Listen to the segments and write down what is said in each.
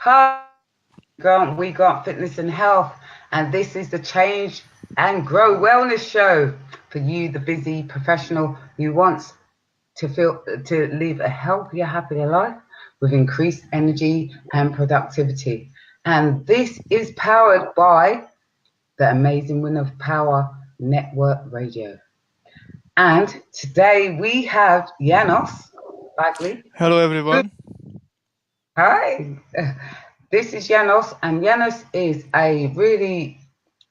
Hi, we got Fitness and Health, and this is the Change and Grow Wellness Show for you, the busy professional who wants to live a healthier, happier life with increased energy and productivity. And this is powered by the amazing Win of Power Network Radio. And today we have Janos Bagley. Hello, everyone. Hi, this is Janos, and Janos is a really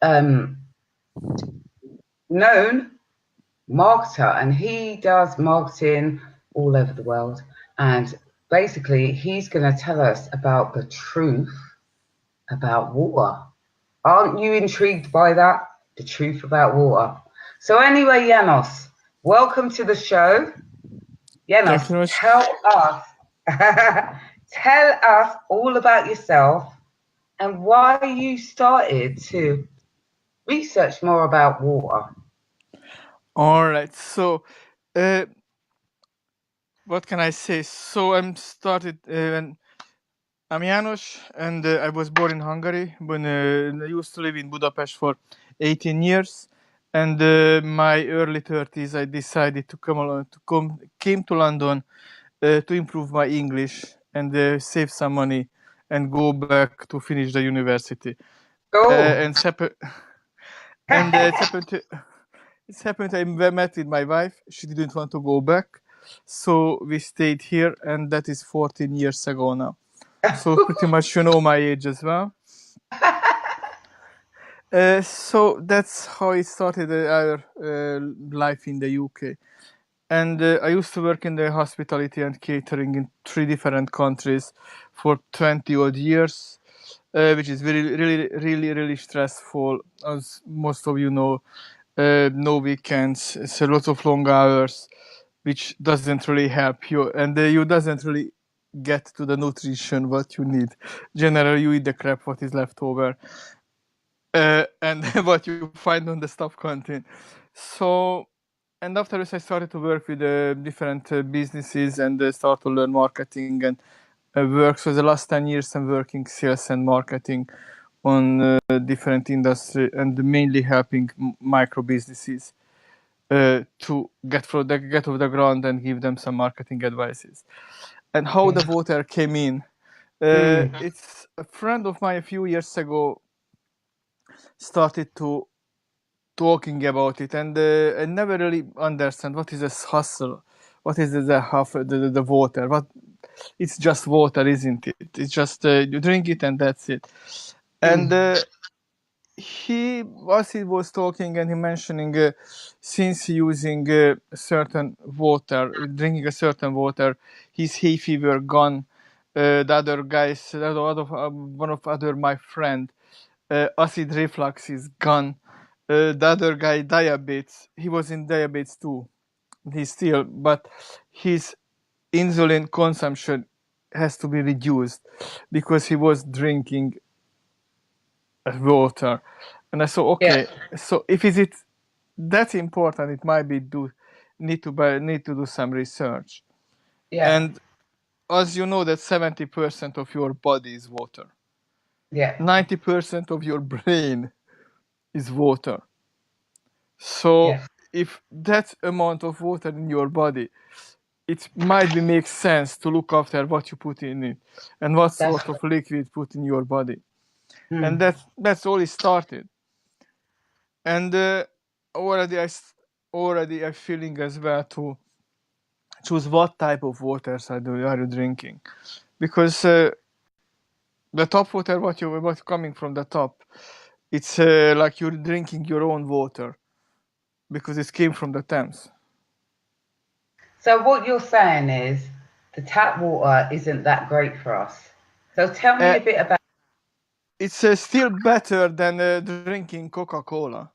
known marketer, and he does marketing all over the world. And basically, he's going to tell us about the truth about water. Aren't you intrigued by that? The truth about water. So, anyway, Janos, welcome to the show. Janos, tell us. Tell us all about yourself and why you started to research more about water. All right. So, what can I say? So, I'm started. I'm Janos, and I was born in Hungary. When I used to live in Budapest for 18 years, and my early 30s, I decided to came to London to improve my English and save some money and go back to finish the university. And it's happened I met with my wife. She didn't want to go back, so we stayed here, and that is 14 years ago now. So pretty much you know my age as well. So that's how it started our life in the UK. And I used to work in the hospitality and catering in 3 different countries for 20 odd years, which is really stressful, as most of you know. No weekends, it's a lot of long hours, which doesn't really help you, and you doesn't really get to the nutrition what you need. Generally, you eat the crap what is left over, and what you find on the stuff canteen. So, and after this, I started to work with different businesses and start to learn marketing and work. So the last 10 years, I'm working sales and marketing on different industry and mainly helping micro businesses to get off the ground and give them some marketing advices. And how the water came in. It's a friend of mine a few years ago started to talking about it, and I never really understand what is this hustle, what is the water, what it's just water, isn't it? It's just you drink it and that's it. And he was talking and he mentioning since using a certain water, drinking a certain water, his hay fever gone. The other guys, one of other my friend, acid reflux is gone. The other guy, diabetes, he was in diabetes too. He's still, but his insulin consumption has to be reduced because he was drinking water. And I thought, okay, so if is it that important, it might be need to do some research. And as you know, that 70% of your body is water. 90% of your brain is water. So if that amount of water in your body, it might make sense to look after what you put in it and what sort of liquid put in your body. And that's all it started. And already I'm feeling as well to choose what type of waters are you drinking, because the top water, what coming from the top, it's like you're drinking your own water because it came from the Thames. So what you're saying is the tap water isn't that great for us. So tell me a bit about. It's still better than drinking Coca-Cola,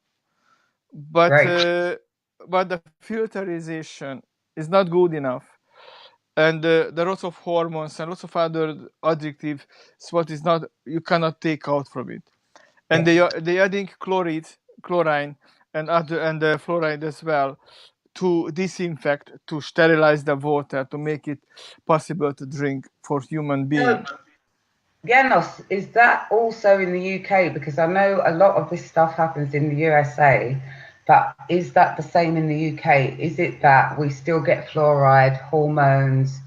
but the filterization is not good enough, and there are lots of hormones and lots of other addictives. What is not, you cannot take out from it, and they adding chlorine and fluoride as well to disinfect, to sterilize the water, to make it possible to drink for human beings. Janos, is that also in the UK? Because I know a lot of this stuff happens in the USA, but is that the same in the UK? Is it that we still get fluoride, hormones,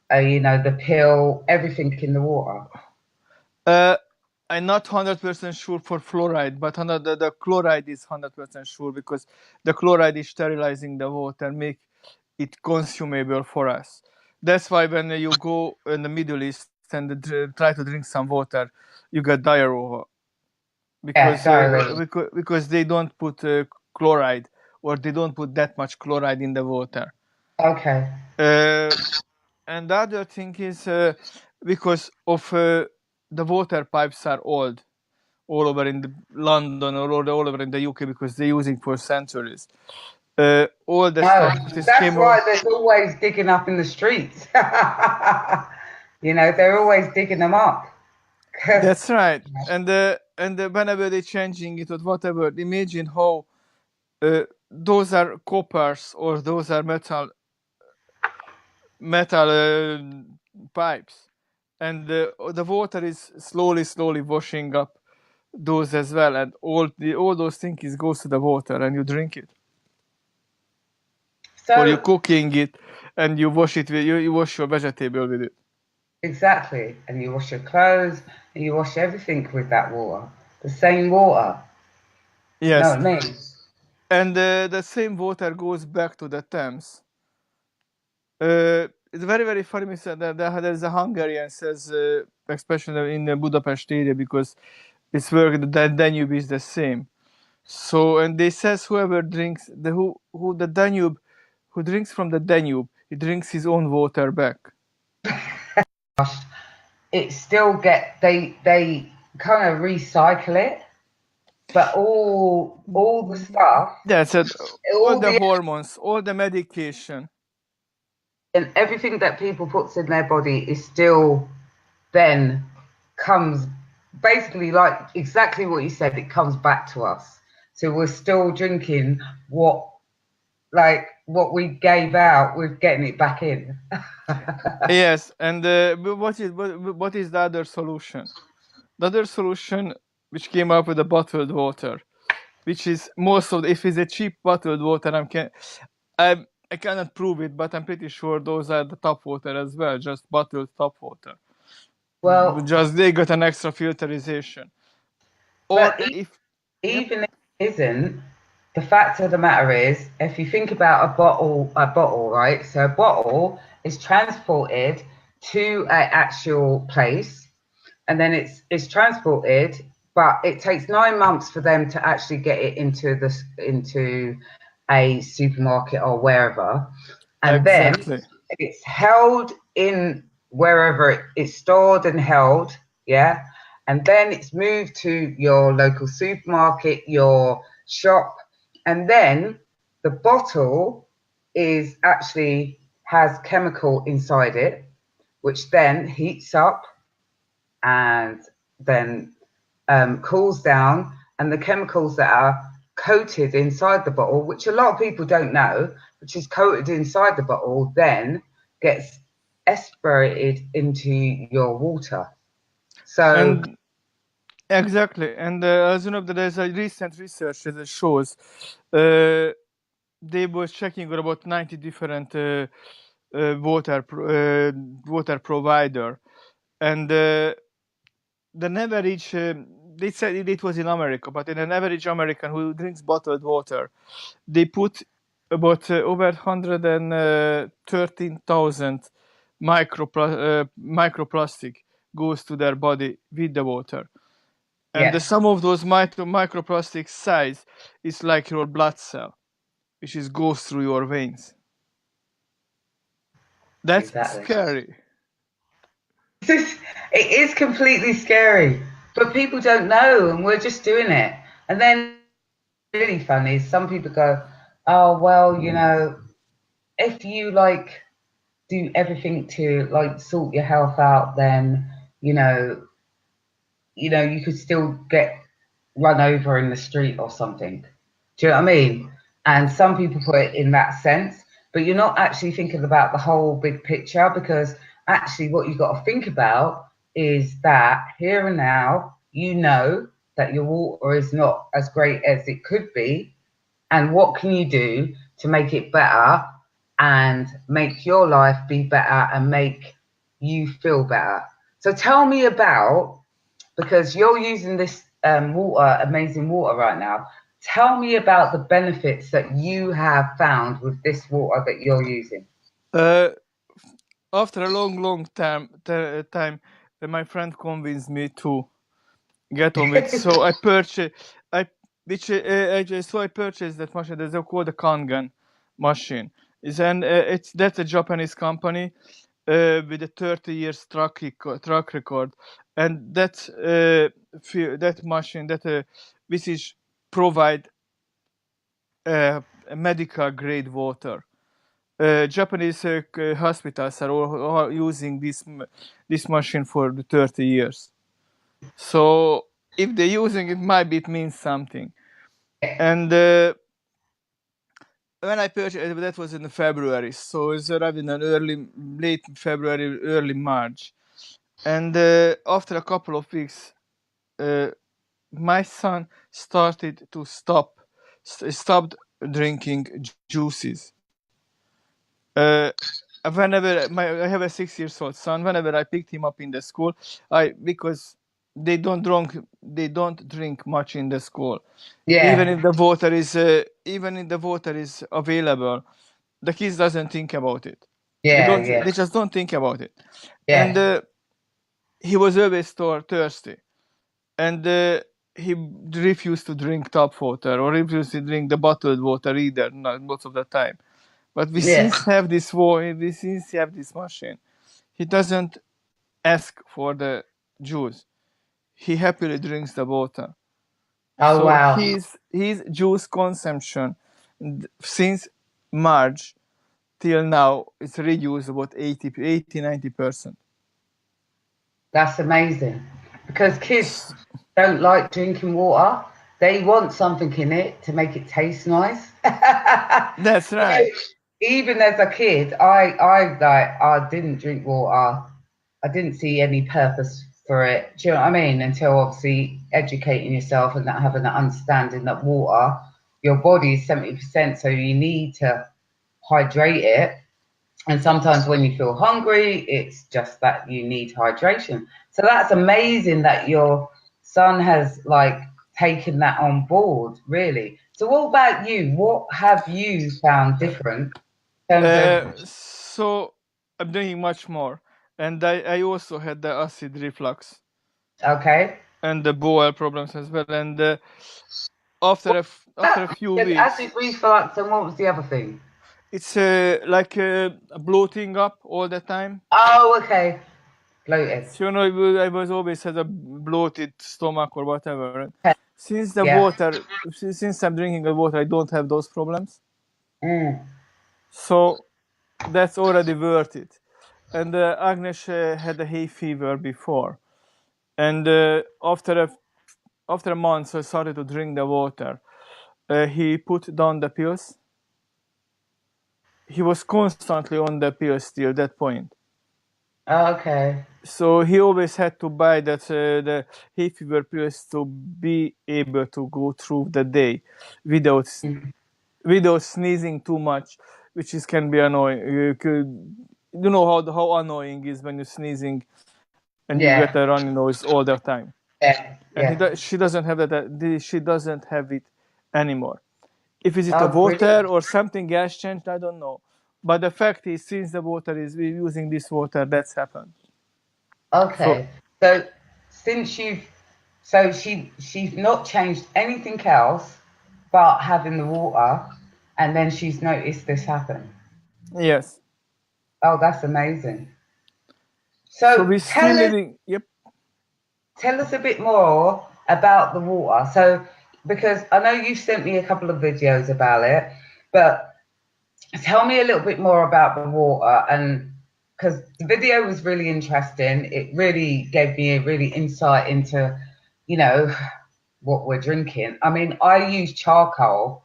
the pill, everything in the water? I'm not 100% sure for fluoride, but the chloride is 100% sure, because the chloride is sterilizing the water, make it consumable for us. That's why when you go in the Middle East and try to drink some water, you get diarrhea, Yeah, diarrhea. because they don't put chloride, or they don't put that much chloride in the water. Okay. And the other thing is because of the water pipes are old, all over in London, or all over in the UK, because they're using for centuries. All the No, stuff this that's came out. why there's always digging up in the streets. They're always digging them up. That's right. And whenever they're changing it or whatever, imagine how those are coppers, or those are metal pipes, and the water is slowly washing up those as well, and all those things goes to the water, and you drink it, or you So, cooking it, and you wash it with you wash your vegetable with it. exactly. And you wash your clothes and you wash everything with that water. The same water. You know Yes, what I mean? and the same water goes back to the Thames. It's very funny, Mr. That there's a Hungarian says, especially in the Budapest area, because it's where the Danube is the same. So, and they says whoever drinks who the Danube, who drinks from the Danube, he drinks his own water back. It still they kind of recycle it, but all the stuff, That's it. All all the the hormones, all the medication. and everything that people puts in their body is still then comes basically like exactly what you said, it comes back to us. So we're still drinking what we gave out, we're getting it back in. Yes, and what is the other solution? The other solution, which came up with the bottled water, which is most of if it's a cheap bottled water, I cannot prove it, but I'm pretty sure those are the tap water as well, just bottled tap water. Well, Just they got an extra filterization. Or but if yep, even if it isn't, the fact of the matter is, if you think about a bottle, right? So a bottle is transported to an actual place, and then it's transported, but it takes 9 months for them to actually get it into a supermarket or wherever, and then exactly. it's held in wherever it's stored and held, yeah, and then it's moved to your local supermarket, your shop, and then the bottle is actually has chemical inside it, which then heats up and then cools down, and the chemicals that are coated inside the bottle, which a lot of people don't know, which is coated inside the bottle, then gets aspirated into your water. So, And exactly. And as you know, there's a recent research that shows they were checking about 90 different water provider, and the average they said it was in America, but in an average American who drinks bottled water, they put about over 113,000 microplastic goes to their body with the water. And the yes, sum of those microplastic size is like your blood cell, which is goes through your veins. That's exactly. scary. It is completely scary, but people don't know, and we're just doing it. And then, really funny is some people go, "Oh well, if you like do everything to like sort your health out, then you know, you could still get run over in the street or something." Do you know what I mean? And some people put it in that sense, but you're not actually thinking about the whole big picture, because actually what you've got to think about is that here and now, you know that your water is not as great as it could be. And what can you do to make it better and make your life be better and make you feel better? So tell me about, because you're using this water, amazing water right now. Tell me about the benefits that you have found with this water that you're using. Uh, After a long time, my friend convinced me to get on it. So I purchased, I purchased that machine. There's called a Kangen machine. That's a Japanese company with a 30 years track record, and that machine which is provide medical grade water. Japanese hospitals are all using this machine for the 30 years. So if they're using it, maybe it means something. And when I purchased it, that was in February, so it's arrived in late February, early March. And after a couple of weeks, my son started to stopped drinking juices. Uh, I have a 6 years old son. Whenever I picked him up in the school, because they don't drink much in the school. Even Yeah, if the water is available, the kids doesn't think about it. yeah, yeah, They just don't think about it. And yeah, he was always thirsty, and he refused to drink tap water or refused to drink the bottled water either, not most of the time. But yeah. we since have this machine, he doesn't ask for the juice. He happily drinks the water. Oh, So wow. his juice consumption since March till now is reduced about 80-90%. That's amazing. Because kids don't like drinking water. They want something in it to make it taste nice. That's So right. even as a kid, I didn't drink water. I didn't see any purpose for it. Do you know what I mean? Until obviously educating yourself and having that understanding that water, your body is 70%, so you need to hydrate it. And sometimes when you feel hungry, it's just that you need hydration. So that's amazing that your son has like taken that on board, really. So what about you? What have you found different in terms of, So I'm drinking much more, and I also had the acid reflux okay? and the bowel problems as well. And What was after a that? few You had weeks, acid reflux and what was the other thing? it's like bloating up all the time. Oh, okay. Bloated. So, I was always had a bloated stomach or whatever. Okay. Yeah. Since I'm drinking the water, I don't have those problems. Mm. So that's already worth it. And Agnes had a hay fever before, and after a month, I started to drink the water. He put down the pills. He was constantly on the pills till that point. Okay. So he always had to buy the hay fever pills to be able to go through the day without Mm. without sneezing too much, which can be annoying. You know how annoying is when you're sneezing and you get Yeah. a runny nose all the time. Yeah. And Yeah. she doesn't have she doesn't have it anymore. If is it a Oh, brilliant. water or something else changed, I don't know. But the fact is, since the water is we're using this water, that's happened. So Okay. So since you've so she's not changed anything else but having the water, and then she's noticed this happen. yes. Oh, that's amazing. So So we're still living. Yep. tell us a bit more about the water. So because I know you sent me a couple of videos about it, but tell me a little bit more about the water, and because the video was really interesting. It really gave me a really insight into, you know, what we're drinking. I mean, I use charcoal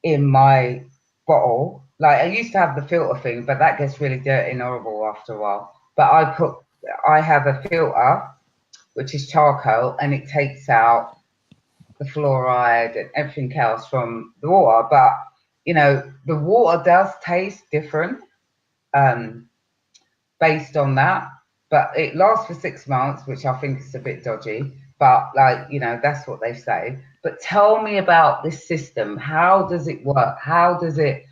in my bottle. Like I used to have the filter thing, but that gets really dirty and horrible after a while. But I put I have a filter which is charcoal, and it takes out the fluoride and everything else from the water. But the water does taste different based on that. But it lasts for 6 months, which I think is a bit dodgy. But that's what they say. But tell me about this system. How does it work? How the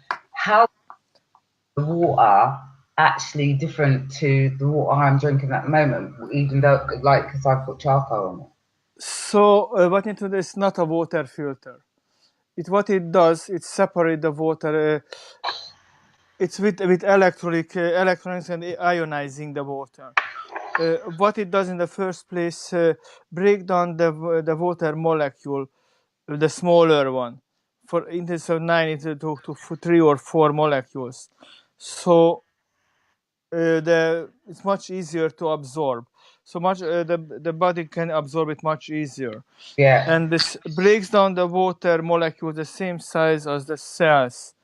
water actually different to the water I'm drinking at the moment, even though, like, because I put charcoal on it. So what into this? Not a water filter. What it does, it separate the water. It's with electronics and ionizing the water. What it does in the first place, break down the water molecule, the smaller one, for instead of 9 to 3 or 4 molecules. So it's much easier to absorb. So much the body can absorb it much easier. Yeah, And this breaks down the water molecule the same size as the cells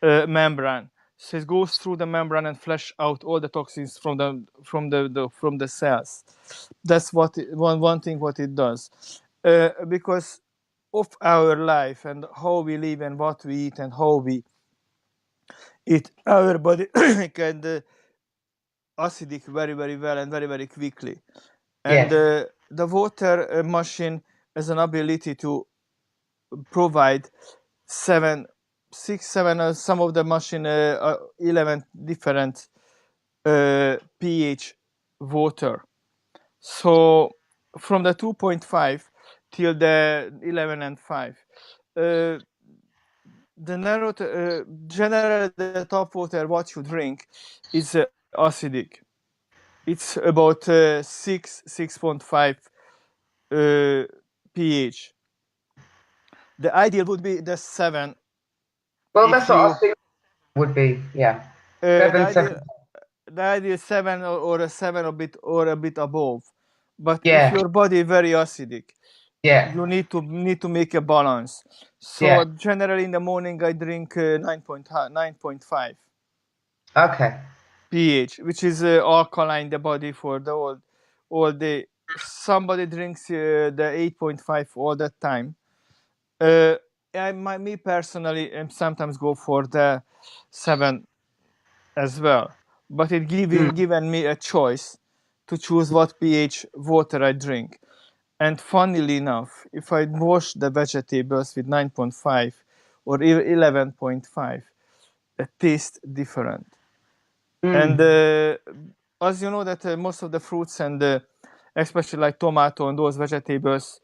membrane. So it goes through the membrane and flush out all the toxins from the cells. That's one thing what it does. Because of our life and how we live and what we eat and how we eat, our body can acidic very very well and very very quickly. And yes, the water machine has an ability to provide 7, 6, 7, some of the machine 11 different pH water. So from the 2.5 till the 11 and 5. The narrow, generally the top water what you drink is acidic. It's about 6.5 pH. The ideal would be the 7 well, if that's what I you think would be. Yeah, the 7. idea is 7 or a 7 or a bit above. But if Yeah, your body is very acidic, yeah, you need to make a balance. So yeah. generally in the morning I drink 9.5 Okay. pH, which is alkaline the body for the all day. Somebody drinks the 8.5 all the time. Me personally, sometimes go for the 7 as well, but it Mm. given me a choice to choose what pH water I drink. And funnily enough, if I wash the vegetables with 9.5 or 11.5, it tastes different. And Mm. as you know that most of the fruits and especially like tomato and those vegetables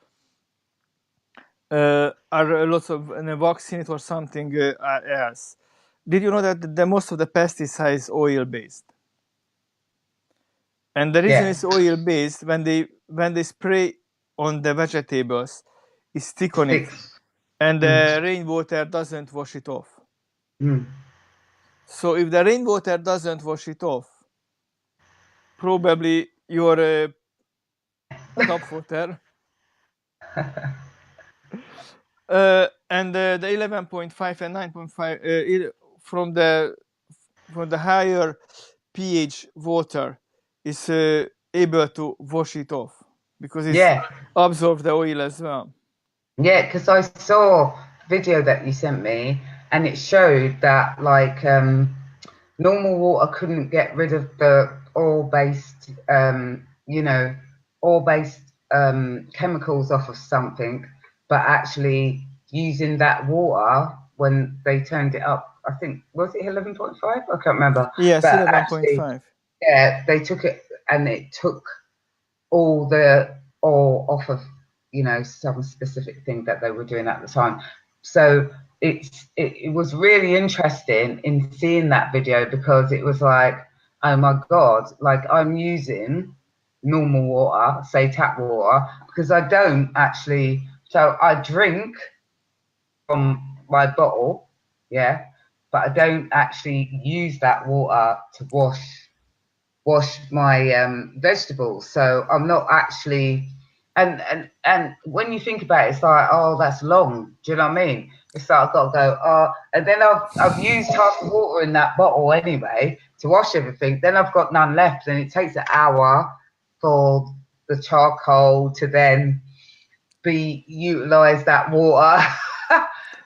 are lots of vaccine or something else. Did you know that the most of the pesticides oil based? And the reason Yeah. it's oil based, when they spray on the vegetables, it stick on it, Sticks. and Mm. the rainwater doesn't wash it off. Mm. So if the rainwater doesn't wash it off, probably your top water and the 11.5 and 9.5 from the higher pH water is able to wash it off because it's Yeah. absorb the oil as well. Yeah, because I saw a video that you sent me, and it showed that like normal water couldn't get rid of the oil-based, oil-based chemicals off of something, but actually using that water when they turned it up, I think was it 11.5? I can't remember, Yes, but actually, 11.5. yeah, they took it and it took all the oil off of some specific thing that they were doing at the time. So it was really interesting in seeing that video because it was like, oh my god, like I'm using normal water, say tap water, because I don't actually. So I drink from my bottle, yeah, but I don't actually use that water to wash my vegetables. So I'm not actually, and when you think about it, it's like, oh, that's long. Do you know what I mean? It's like I've got to go, and then I've used half the water in that bottle anyway to wash everything. Then I've got none left, and it takes an hour for the charcoal to then be utilised, that water.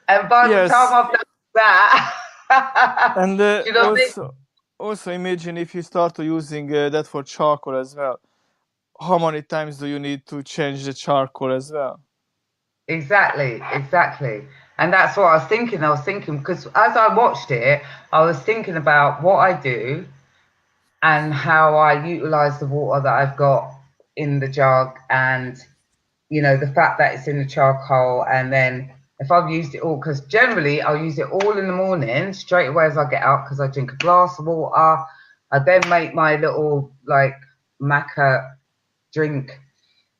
And by the time Yes, I've done that, and do you know what I mean? also imagine if you start to using that for charcoal as well. How many times do you need to change the charcoal as well? Exactly, exactly. And that's what I was thinking. I was thinking because as I watched it, I was thinking about what I do and how I utilize the water that I've got in the jug, and the fact that it's in the charcoal, and then if I've used it all, because generally I'll use it all in the morning straight away as I get up, because I drink a glass of water. I then make my little like maca drink,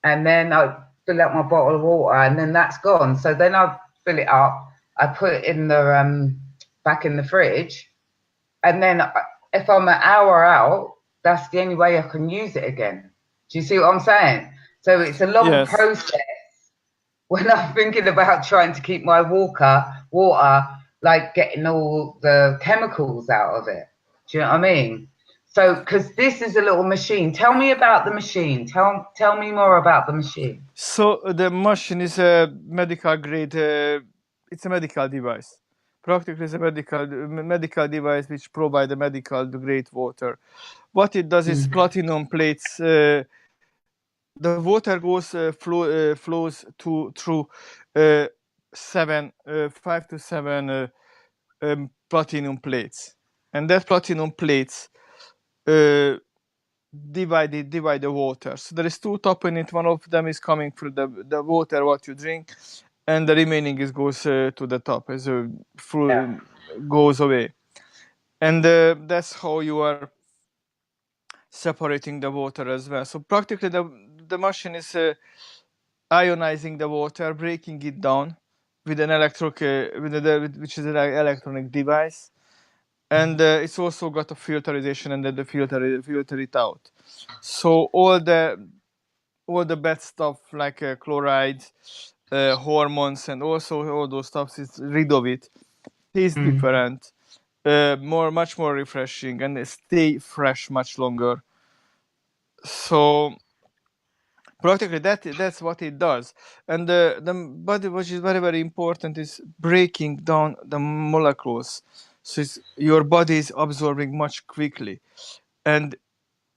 and then I fill up my bottle of water, and then that's gone. So then I fill it up, I put it in the back in the fridge, and then if I'm an hour out, that's the only way I can use it again. Do you see what I'm saying? So it's a long Yes. process when I'm thinking about trying to keep my water, like getting all the chemicals out of it. Do you know what I mean? So, because this is a little machine. Tell me about the machine. Tell me more about the machine. So the machine is a medical grade. It's a medical device. Practically, it's a medical device which provide the medical grade water. What it does is platinum plates. The water flows through 5 to 7 platinum plates, and that platinum plates uh, divide the water. So there is two top in it. One of them is coming through the water what you drink, and the remaining is goes to the top as goes away. And that's how you are separating the water as well. So practically the machine is ionizing the water, breaking it down with an which is an electronic device, and it's also got a filterization, and then the filter it out. So all the bad stuff like chlorides, hormones, and also all those stuff is rid of it. Tastes different, much more refreshing, and stay fresh much longer. So practically that's what it does. And the body, which is very very important, is breaking down the molecules, so your body is absorbing much quickly. And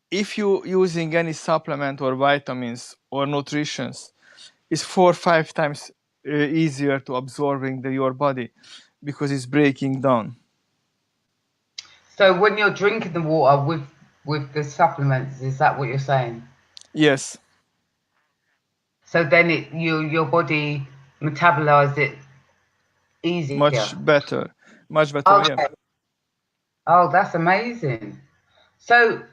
if you using any supplement or vitamins or nutritions, it's 4 or 5 times easier to absorbing your body, because it's breaking down. So when you're drinking the water with the supplements, is that what you're saying? Yes. So then your body metabolizes it easier. Much better, yeah. Okay. Oh, that's amazing. So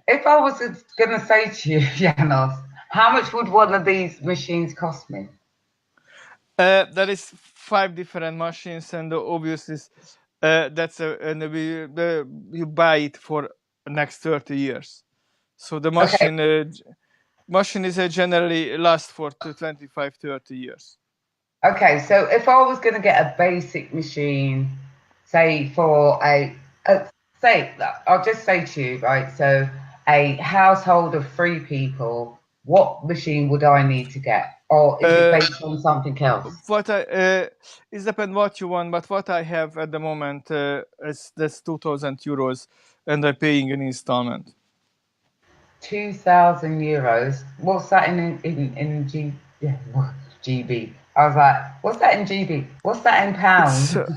if I was going to say to you, Janos, how much would one of these machines cost me? There is 5 different machines, and obviously that's you buy it for the next 30 years. So the Okay. machine is generally last for 25, 30 years. Okay. So if I was going to get a basic machine, say for say, I'll just say to you, right? So a household of 3 people, what machine would I need to get? Or is it based on something else? What it depends what you want, but what I have at the moment is that's 2,000 euros, and I'm paying an installment. 2,000 euros. What's that in GB? I was like, what's that in GB? What's that in pounds? It's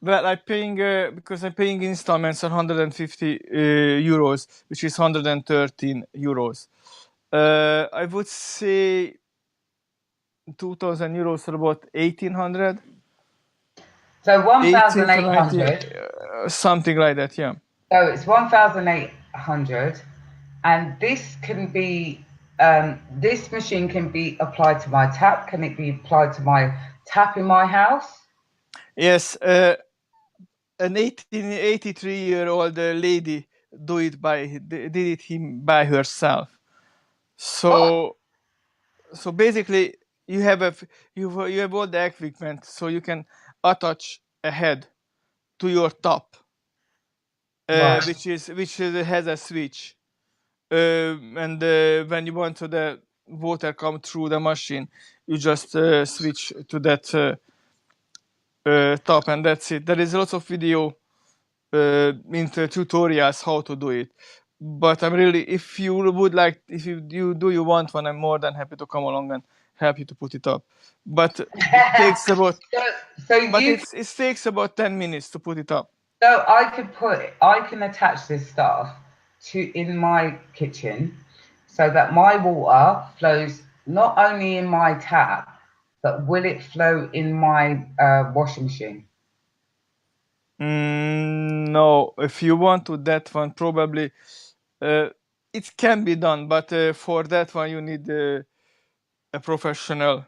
well, I'm paying because I'm paying installments 150 euros, which is 113 euros. I would say 2,000 euros for about 1,800. So 18 to 90, 1,800. something like that, yeah. So it's 1,800, and this machine can be applied to my tap. Can it be applied to my tap in my house? Yes, an 83-year-old lady did it him by herself. So basically, you have you have all the equipment, so you can attach a head to your top, Right. which has a switch, and when you want to the water come through the machine, you just switch to that top, and that's it. There is lots of video into tutorials how to do it. But I'm really, if you would like, if you want one, I'm more than happy to come along and help you to put it up. But it takes about, so, so but you it takes about 10 minutes to put it up. So I can attach this stuff to in my kitchen so that my water flows not only in my tap, but will it flow in my washing machine? No, if you want to that one, probably uh, it can be done, but for that one you need a professional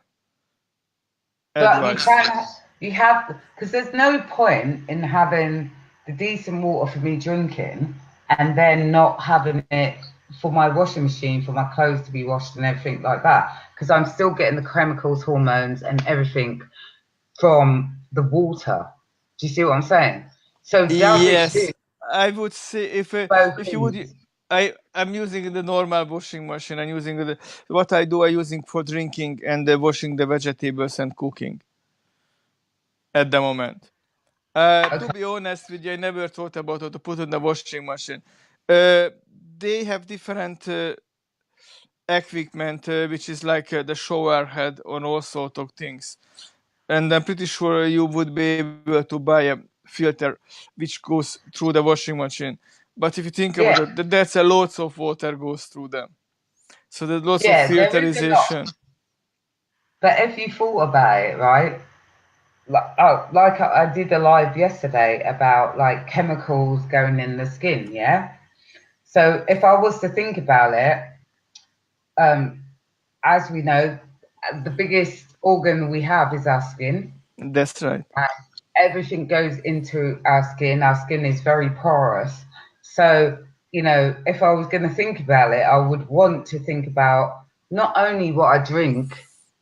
But advice. you have, because there's no point in having the decent water for me drinking and then not having it for my washing machine, for my clothes to be washed and everything like that. Because I'm still getting the chemicals, hormones, and everything from the water. Do you see what I'm saying? So does it do Yes, I would say both if you would, things? I'm using the normal washing machine. I'm using what I do. I using for drinking and washing the vegetables and cooking at the moment. To Okay. be honest with you, I never thought about how to put in the washing machine. Uh, they have different equipment, which is like the shower head on all sort of things. And I'm pretty sure you would be able to buy a filter which goes through the washing machine. But if you think about Yeah, it, that's a lots of water goes through them. So there's lots of yeah, there is a lot. filterization. But if you thought about it, right? Like I did a live yesterday about like chemicals going in the skin, yeah. So if I was to think about it, um, as we know, the biggest organ we have is our skin. That's right. And everything goes into our skin. Our skin is very porous. So, if I was going to think about it, I would want to think about not only what I drink,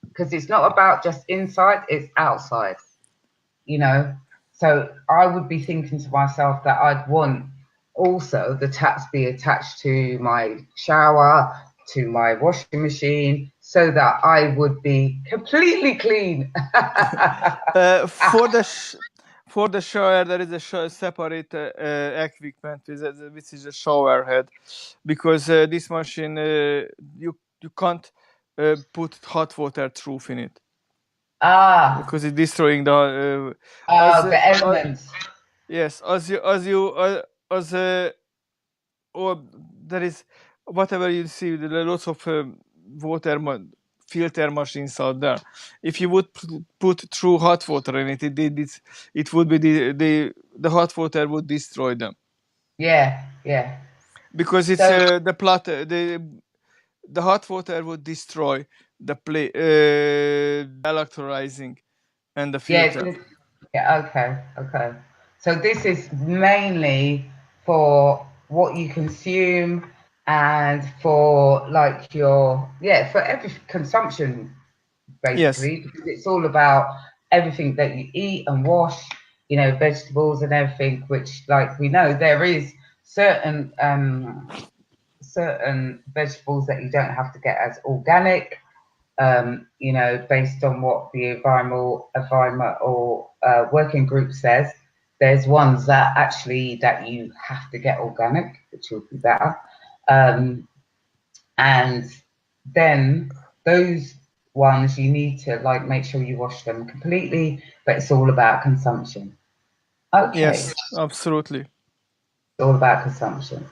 because it's not about just inside, it's outside, you know. So I would be thinking to myself that I'd want also the taps be attached to my shower, to my washing machine, so that I would be completely clean. Uh, for the sh- for the shower, there is a separate equipment which is a shower head, because this machine you can't put hot water through in it Ah, because it's destroying the as the elements. yes, as or there is whatever you see, there are lots of water filter machines out there. If you would put through hot water in it, it would be the hot water would destroy them, Yeah, yeah. because it's So the plot the hot water would destroy the electrolyzing and the yeah, filter. yeah, okay, okay. So this is mainly for what you consume and for like for every consumption Yes, basically, because it's all about everything that you eat and wash, vegetables and everything, which like we know there is certain vegetables that you don't have to get as organic, based on what the environmental working group says. There's ones that actually that you have to get organic, which will be better. And then those ones you need to like make sure you wash them completely, but it's all about consumption. Okay, yes, absolutely. it's all about consumption.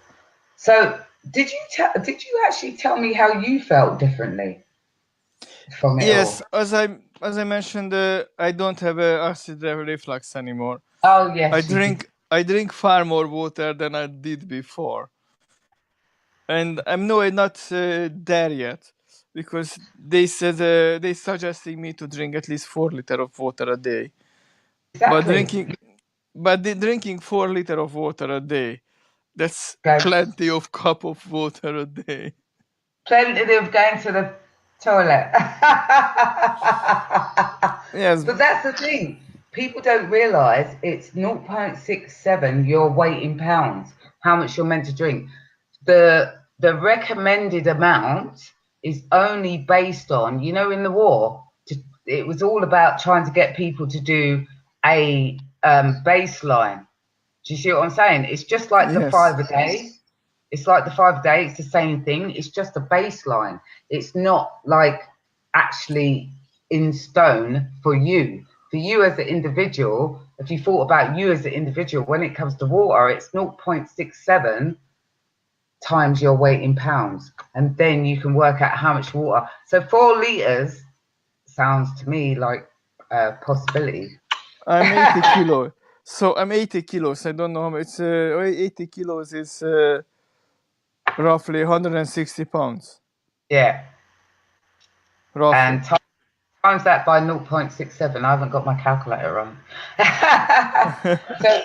So did you actually tell me how you felt differently from it Yes, all? as I mentioned, I don't have acid reflux anymore. Oh I yes, you did. drink I drink far more water than I did before, and I'm no I'm not there yet, because they said they suggesting me to drink at least 4 liter of water a day. But Exactly. drinking 4 liter of water a day, that's Go plenty of cup of water a day. plenty of going toilet. Yes, But that's the thing. People don't realise it's 0.67 your weight in pounds, how much you're meant to drink. The recommended amount is only based on, in the war, it was all about trying to get people to do a baseline. Do you see what I'm saying? It's just like the yes, 5 a day. It's like the 5 a day. It's the same thing. It's just a baseline. It's not like actually in stone for you. For you as an individual, if you thought about you as an individual, when it comes to water, it's 0.67 times your weight in pounds. And then you can work out how much water. So 4 litres sounds to me like a possibility. I'm 80 kilo. So I'm 80 kilos. I don't know how much. 80 kilos is roughly 160 pounds. Yeah. Roughly. And times that by 0.67. I haven't got my calculator on. so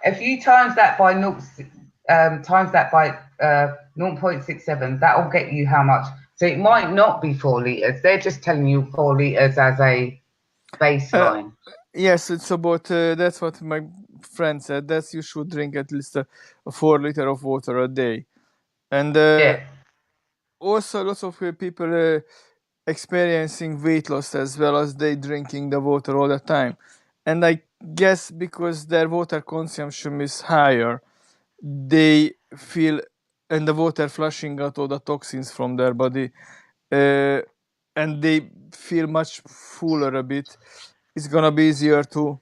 if you times that by 0.67, that will get you how much? So it might not be 4 litres. They're just telling you 4 litres as a baseline. Yes, it's about. That's what my friend said. That's you should drink at least a 4 liter of water a day, and Yeah. also lots of people experiencing weight loss as well as they drinking the water all the time, and I guess because their water consumption is higher, they feel and the water flushing out all the toxins from their body, and they feel much fuller a bit. It's gonna be easier to.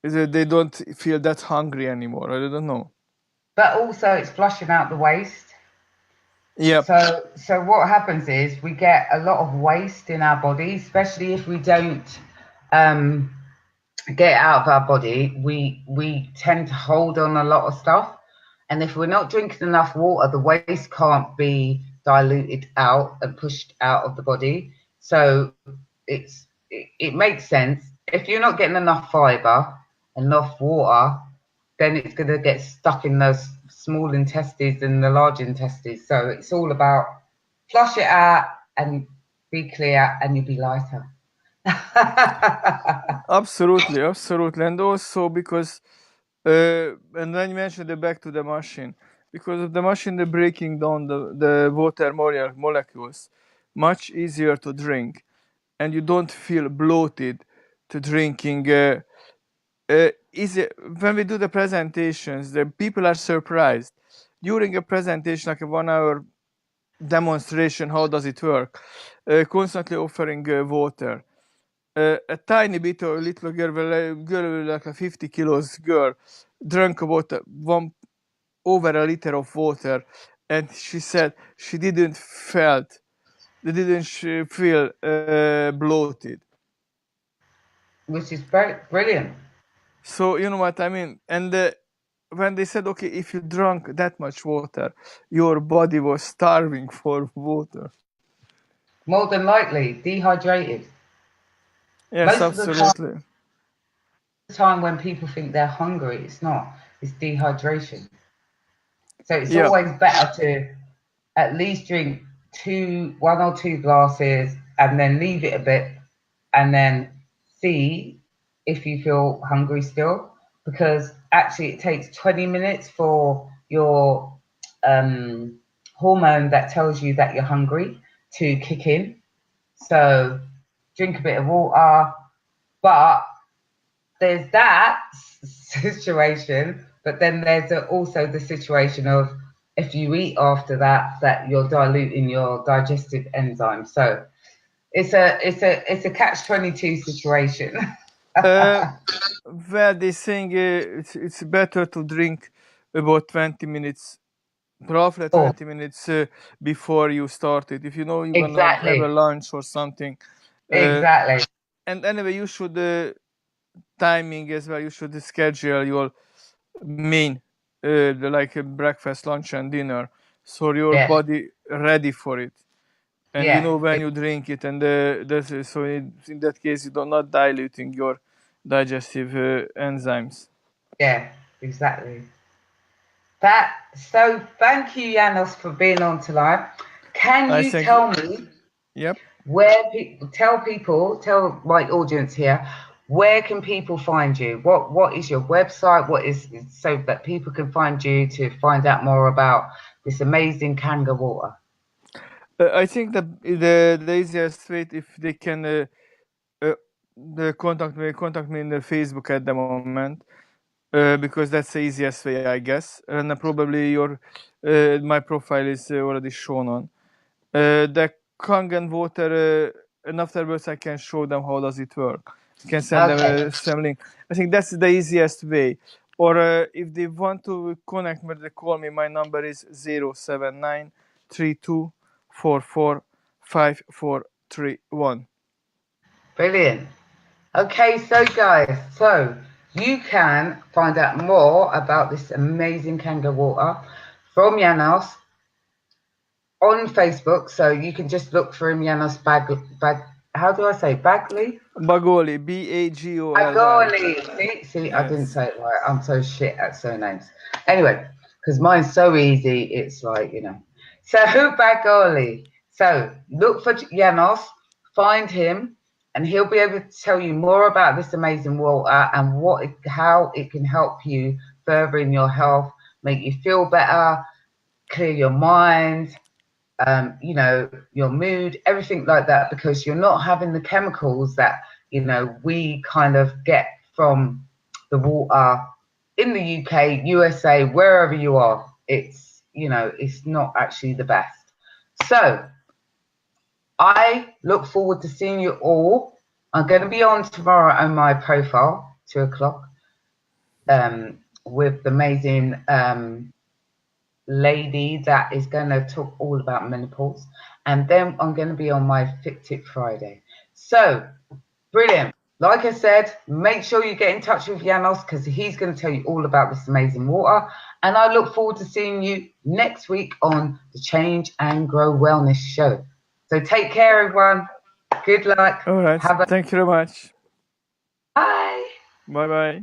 They don't feel that hungry anymore. I don't know. But also it's flushing out the waste. Yep. So what happens is we get a lot of waste in our body, especially if we don't get it out of our body. We tend to hold on a lot of stuff, and if we're not drinking enough water, the waste can't be diluted out and pushed out of the body. So it makes sense. If you're not getting enough fiber, enough water, then it's going to get stuck in those small intestines and the large intestines. So it's all about flush it out and be clear, and you'll be lighter. Absolutely, absolutely, and also because, and then you mentioned the back to the machine, because of the machine, the breaking down the water molecules, much easier to drink, and you don't feel bloated to drinking. Easy when we do the presentations, the people are surprised during a presentation, like a 1 hour demonstration. How does it work? Constantly offering water. A tiny bit of a little girl like a 50 kilos girl drank about over a liter of water, and she said she didn't feel bloated. Which is very brilliant. So you know what I mean. And when they said, okay, if you drank that much water, your body was starving for water. More than likely, dehydrated. Yes, Most of the absolutely. time when people think they're hungry, it's not. It's dehydration. So it's Yeah. always better to at least drink 1 or 2 glasses and then leave it a bit and then see if you feel hungry still. Because actually, it takes 20 minutes for your hormone that tells you that you're hungry to kick in. So drink a bit of water, but there's that situation, but then there's also the situation of if you eat after that you're diluting your digestive enzymes. So it's a catch-22 situation. Well, they saying it's better to drink about 20 minutes, roughly Oh, 20 minutes before you start it. If you know you're gonna have a exactly, lunch or something. Uh, exactly. and anyway, you should timing as well. You should schedule your main, like breakfast, lunch, and dinner, so your Yeah, body ready for it. And you yeah, know when you drink it, and so in that case, you're not diluting your digestive enzymes. yeah, exactly. So thank you, Janos, for being on tonight. Can I you think tell me? Yep. Tell my audience here, where can people find you? What is your website? What is so that people can find you to find out more about this amazing Kanga water? I think that the easiest way, if they can contact me in the Facebook at the moment, because that's the easiest way, I guess. And probably my profile is already shown on the Kangen water. And afterwards, I can show them how does it work. I can send them Okay, some link. I think that's the easiest way. Or if they want to connect me, they call me. My number is 079 3244 5431. brilliant. Okay, so guys, so you can find out more about this amazing Kanga water from Janos on Facebook. So you can just look for him, Janos Bag. How do I say Bagley? Bagoli, Bagoli. See, I didn't Yes. say it right. I'm so shit at surnames. Anyway, because mine's so easy, it's like, So, Bagoli. So, look for Janos, find him, and he'll be able to tell you more about this amazing water and how it can help you further in your health, make you feel better, clear your mind, your mood, everything like that, because you're not having the chemicals that, we kind of get from the water in the UK, USA, wherever you are. It's not actually the best. So I look forward to seeing you all. I'm going to be on tomorrow on my profile, 2:00, with the amazing lady that is going to talk all about menopause, and then I'm going to be on my Fit Tip Friday. So brilliant. Like I said, make sure you get in touch with Janos because he's going to tell you all about this amazing water, and I look forward to seeing you next week on the Change and Grow Wellness Show. So take care, everyone. Good luck. All right. Have a Thank you very much. bye. Bye bye.